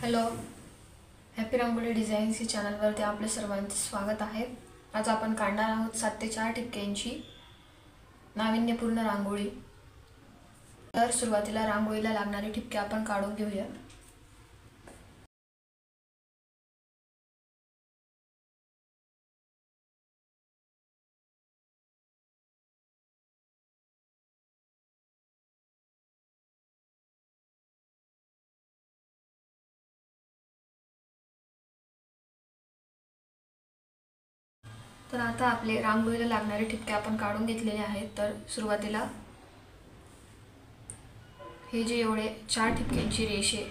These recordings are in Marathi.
हॅलो, हॅपी रांगोळी डिझाईन्स या चॅनलवरती आपले सर्वांचे स्वागत आहे। आज आपण काढणार आहोत 7 ते 4 ठिपक्यांची नाविन्यपूर्ण रांगोळी। तर सुरुवातीला रांगोळीला लागणारे ठिपके आपण काढून घेऊया। तर आता आपले रांगोळीला लागणारे ठिपके आपण काढून घेतलेले आहेत। तर सुरुवातीला हे जे एवढे 4 ठिपक्यांची रेष आहे,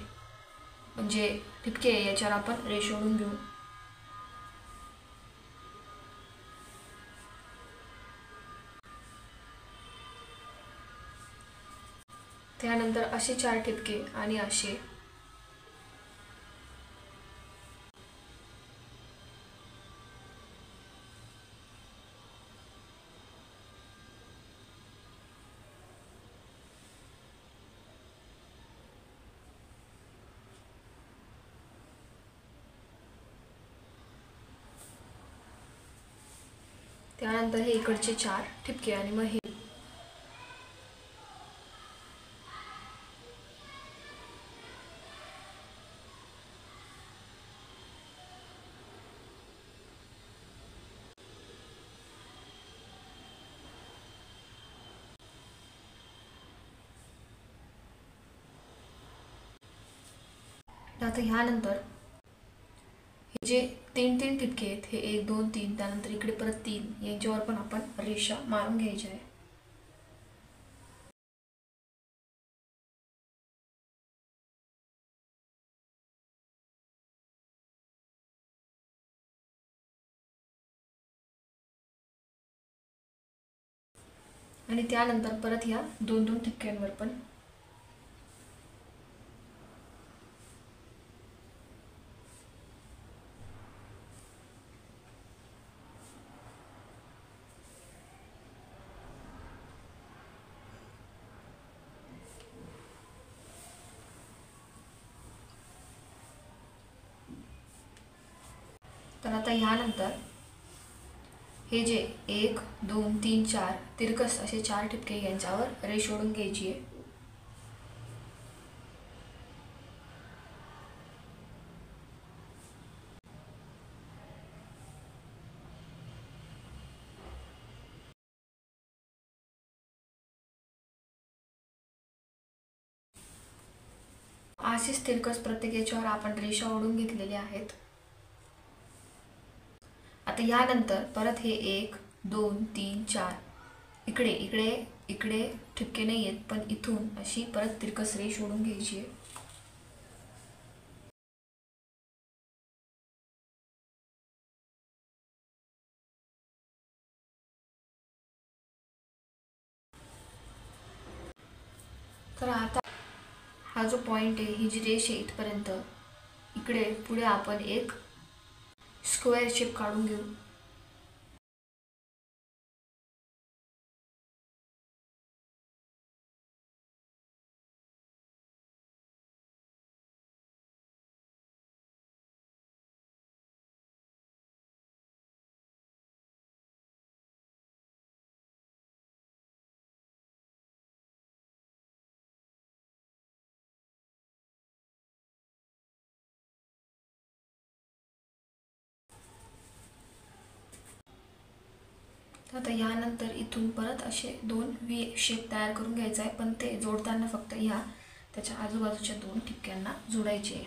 म्हणजे ठिपके आहे, याच्यावर आपण रेष ओढून घेऊ। त्यानंतर असे 4 ठिपके आणि असे, त्यानंतर हे इकडचे 4 ठिपके आणि मग हे आता ह्यानंतर हे जे 3 ठिपके आहेत, हे 1 2 3, त्यानंतर इकडे परत 3, यांच्यावर पण आपण रेषा मारून घ्यायच्या आहे। आणि त्यानंतर परत ह्या 2 ठिपक्यांवर पण तर आता ह्यानंतर हे जे 1 2 3 4 तिरकस असे 4 ठिपके यांच्यावर रेष ओढून घ्यायची आहे। अशीच तिरकस प्रत्येक याच्यावर आपण रेषा ओढून घेतलेल्या आहेत। आता यानंतर परत हे 1 2 3 4 इकडे इकडे इकडे ठिपके नाही आहेत, पण इथून अशी परत तिरकस रेष ओढून घ्यायची आहे। तर आता हा जो पॉइंट आहे, ही जी रेष आहे इथपर्यंत, इकडे पुढे आपण एक स्क्वेअर शेप काढून घेऊ। आता यानंतर इथून परत असे 2 व्ही शेप तयार करून घ्यायचा आहे, पण ते जोडताना फक्त ह्या त्याच्या आजूबाजूच्या 2 ठिपक्यांना जोडायचे आहे।